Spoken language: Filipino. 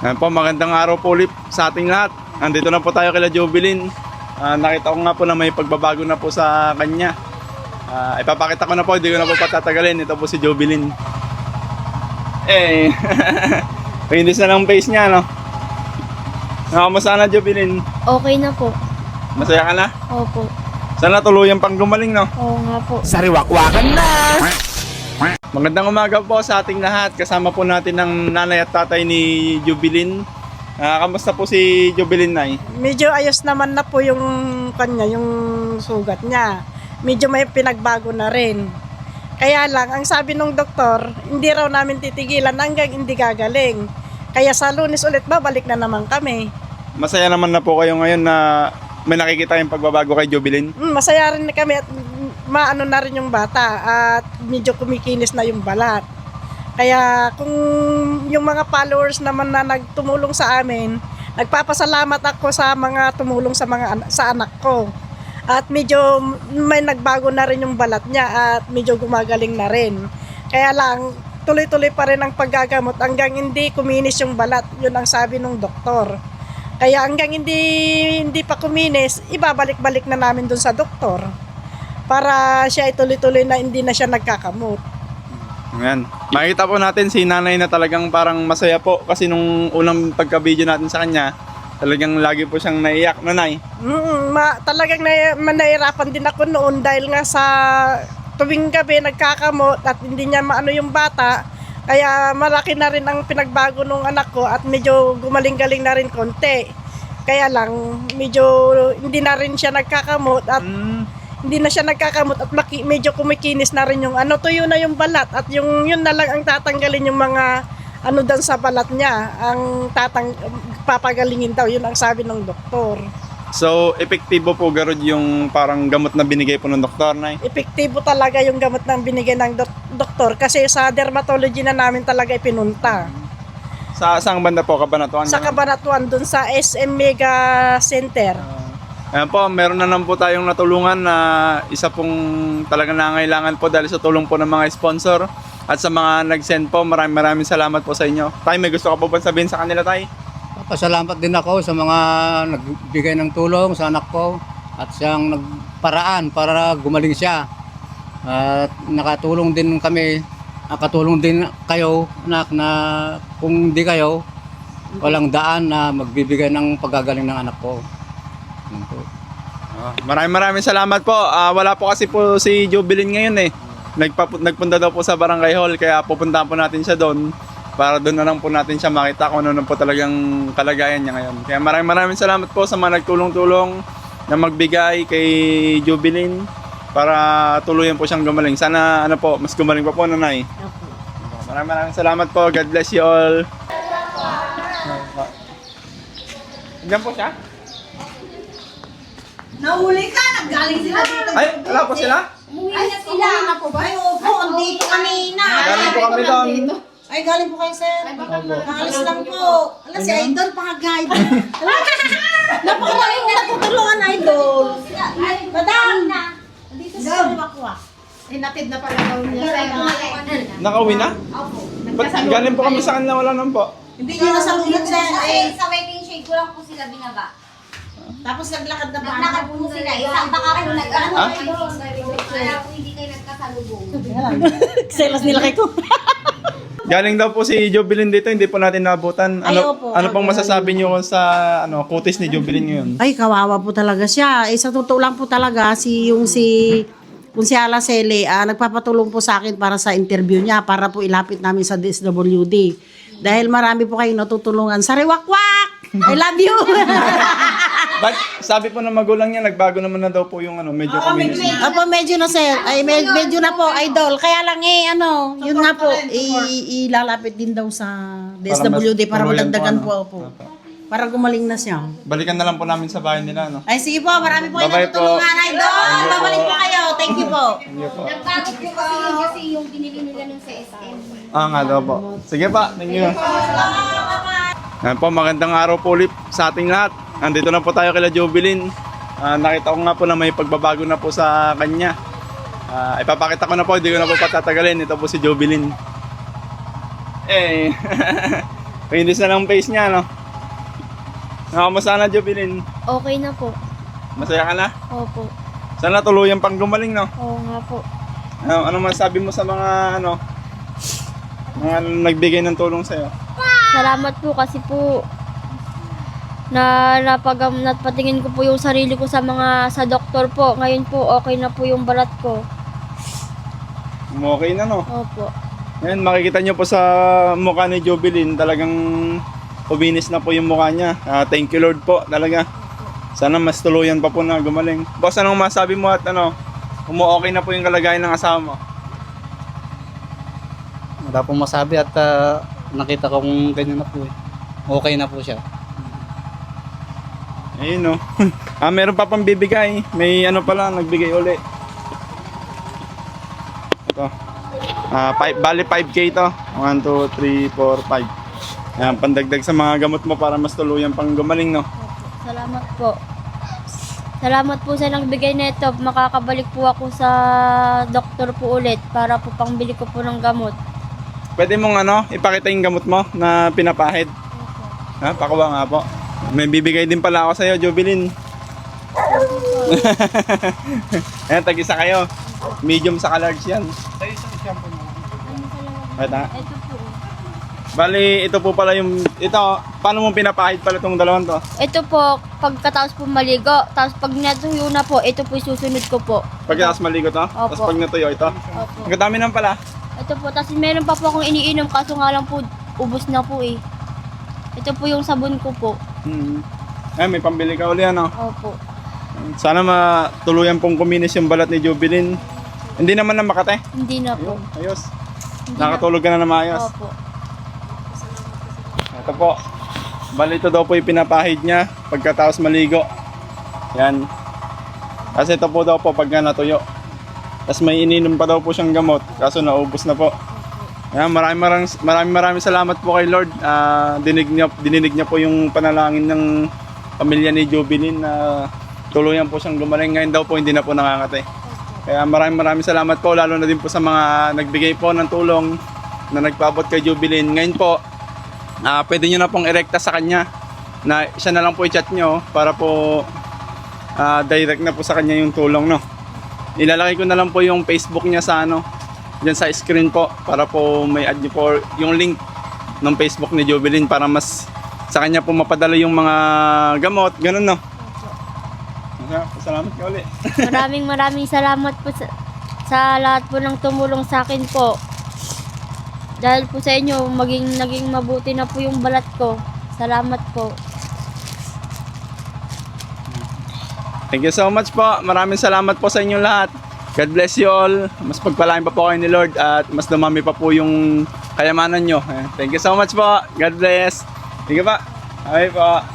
Ayan po, magandang araw po ulit sa ating lahat. Andito na po tayo kila Jovelyn. Nakita ko nga po na may pagbabago na po sa kanya. Ipapakita ko na po, hindi ko na po patatagalin. Ito po si Jovelyn. Pinis na lang face niya, no? Nakamusta na, Jovelyn? Okay na po. Masaya ka na? Opo. Sana tuluyan pang gumaling, no? Oo nga po. Sariwakwakan na! Magandang umaga po sa ating lahat. Kasama po natin ang nanay at tatay ni Jovelyn. Kamusta po si Jovelyn, Nay? Medyo ayos naman na po yung kanya, yung sugat niya. Medyo may pinagbago na rin. Kaya lang, ang sabi ng doktor, hindi raw namin titigilan hanggang hindi gagaling. Kaya sa Lunes ulit babalik na naman kami. Masaya naman na po kayo ngayon na may nakikita yung pagbabago kay Jovelyn. Masaya rin na kami at maano na rin yung bata at medyo kumikinis na yung balat. Kaya kung yung mga followers naman na nagtumulong sa amin, nagpapasalamat ako sa mga tumulong sa anak ko. At medyo may nagbago na rin yung balat niya at medyo gumagaling na rin. Kaya lang, tuloy-tuloy pa rin ang paggagamot hanggang hindi kuminis yung balat. Yun ang sabi ng doktor. Kaya hanggang hindi pa kuminis, ibabalik-balik na namin dun sa doktor para siya ituloy-tuloy na hindi na siya nagkakamot. Ayan. Makikita po natin si nanay na talagang parang masaya po kasi nung unang pagka-video natin sa kanya, talagang lagi po siyang naiyak, nanay. Talagang nahirapan din ako noon dahil nga sa tuwing gabi nagkakamot at hindi niya maano yung bata. Kaya malaki na rin ang pinagbago ng anak ko at medyo gumaling-galing na rin konti. Kaya lang medyo hindi na rin siya nagkakamot at hindi na siya nagkakamot at medyo kumikinis na rin yung tuyo na yung balat at yun na lang ang tatanggalin yung mga dan sa balat niya, ang papagalingin daw, yun ang sabi ng doktor. So, epektibo po garod yung parang gamot na binigay po ng doktor, nay? Epektibo talaga yung gamot na binigay ng doktor kasi sa dermatology na namin talaga ipinunta. Sa saang banda po, Kabanatuan? Sa Cabanatuan, dun sa SM Mega Center. Ayan po, meron na naman po tayong natulungan na isa pong talagang nangailangan po dahil sa tulong po ng mga sponsor at sa mga nag-send po. Maraming salamat po sa inyo. Tay, may gusto ka po ba sabihin sa kanila, Tay? Pasalamat din ako sa mga nagbigay ng tulong sa anak ko at siyang nagparaan para gumaling siya. At nakatulong din kami, nakatulong din kayo, anak, na kung di kayo, walang daan na magbibigay ng paggagaling ng anak ko. Maraming salamat po. Wala po kasi po si Jovelyn ngayon eh. Nagpunta daw po sa Barangay Hall kaya pupuntahan po natin siya doon para doon na lang po natin siya makita kung ano na po talagang kalagayan niya ngayon. Kaya maraming salamat po sa mga nagtulong-tulong na magbigay kay Jovelyn para tuluyan po siyang gumaling. Sana mas gumaling pa po, nanay. Maraming salamat po. God bless you all. Diyan po siya? Nahuli ka, naggaling sila dito. Ay, wala po sila? Umuwi na sila. Na po ba? Ay, opo, andito kami na. Galing po kami doon. Ay, galing po kayo, sir. Nakalis lang po. Ala, si Idol, paka-guide. Napakalaking natutulungan, Idol. Madam! Dito sa Wakwak. Hinatid na pala daw niya sa Nakauwi na? Opo. Ba't galing po kami sa kanila, wala naman po. Hindi nyo nasalunod, sir. Ay, Sa waiting shade ko lang po sila binaba. tapos naglakad na ba? Naglakad po sila. Isang baka po nag-ano Ha? kayo doon. Kaya po hindi kayo nagkasalubong. Selos nila kay ko. Galing daw po si Jovelyn dito, hindi po natin nabutan. Ano pong masasabi niyo sa kutis ni Jovelyn ngayon? Ay, kawawa po talaga siya. Sa totoo lang po talaga, kung si Alasele, nagpapatulong po sa akin para sa interview niya, para po ilapit namin sa DSWD. Dahil marami po kayong natutulungan. Sariwakwak! I love you! But sabi po ng magulang niya, nagbago naman na daw po yung medyo communist. Opo, medyo na sir. Ay, medyo na po, idol. Kaya lang yun nga po, ilalapit din daw sa DSWD para tuluyan madagdagan po, po. Para gumaling na siya. Balikan na lang po namin sa bahay nila, no? Ay, sige po, marami po yung Bye-bye po. natutulungan, idol. Babalik po kayo. Thank you po. Sige po. Nagbagot po kasi yung binili nila nung sa SM. Nga daw po. Sige pa, thank you. Ayan po, magandang araw po ulit sa ating lahat. Andito na po tayo kila Jovelyn. Nakita ko nga po na may pagbabago na po sa kanya. Ipapakita ko na po, hindi ko na po patatagalin. Ito po si Jovelyn. Kinis na lang face niya, no? Nakamusta na, Jubilin? Okay na po. Masaya ka na? Opo. Sana tuluyan pang gumaling, no? Oo nga po. Ano masabi mo sa mga, mga nagbigay ng tulong sa'yo? Salamat po kasi po na napatingin ko po yung sarili ko sa doktor po. Ngayon po okay na po yung balat ko. Okay na, no? Opo. Ngayon, makikita nyo po sa mukha ni Jubilin, talagang uminis na po yung mukha niya. Thank you Lord po, talaga. Sana mas tuluyan pa po na gumaling. Boss, anong masabi mo at okay na po yung kalagayan ng asawa mo? Wala pong masabi at nakita ko kung ganyan na po eh. Okay na po siya. Ayun, no? Meron pa pang bibigay. May pala, nagbigay uli. Ito. Bali 5K to. 1, 2, 3, 4, 5. Ayan, pandagdag sa mga gamot mo para mas tuluyan pang gumaling, no? Salamat po. Salamat po sa nagbigay nito. Makakabalik po ako sa doktor po ulit para po pangbili ko po ng gamot. Pwede mong ipakita yung gamot mo na pinapahid. Pakuha nga po. May bibigay din pala ako sa'yo, Jubilin. Ayan, tag-isa kayo. Medium sa large yan. Ito. Ito po. Bali, ito po pala yung... Ito, paano mo pinapahid pala itong dalawang to? Ito po, pagkatapos po maligo, tapos pag natuyo na po, ito po yung susunod ko po. Pagkatapos maligo to? Tapos Opo. pag natuyo ito? Opo. Ang dami naman pala. Ito po, tapos meron pa po akong iniinom kaso nga lang po, ubos na po eh. Ito po yung sabon ko po. Ay, may pambili ka uli, Opo. Sana matuluyan pong kuminis yung balat ni Jubilin. Hindi naman na Makate. Hindi na po. Ayos. Hindi Nakatulog ka na na maayos. Opo. Ito po. Bali, ito daw po yung pinapahid niya pagkatapos maligo. Yan. Kasi ito po daw po pagka natuyo. Tapos may ininom pa daw po siyang gamot. Kaso naubos na po. Yan, maraming salamat po kay Lord. Dininig niya po yung panalangin ng pamilya ni Jubilin na tuluyan po siyang gumaling. Ngayon daw po hindi na po nakakatay. Kaya maraming salamat po, lalo na din po sa mga nagbigay po ng tulong na nagpaabot kay Jubilin. Ngayon po, pwede nyo na pong irekta sa kanya na siya na lang po i-chat nyo para po direct na po sa kanya yung tulong, no? Ilalagay ko na lang po yung Facebook niya sa dyan sa screen po para po may add nyo po yung link ng Facebook ni Jubilin para mas sa kanya po mapadala yung mga gamot, ganun, no? Salamat ka ulit. Maraming salamat po sa lahat po ng tumulong sa akin po. Dahil po sa inyo, naging mabuti na po yung balat ko. Salamat po. Thank you so much po. Maraming salamat po sa inyo lahat. God bless you all. Mas pagpalain pa po kayo ni Lord at mas dumami pa po yung kayamanan nyo. Thank you so much po. God bless. Sige pa. Okay po.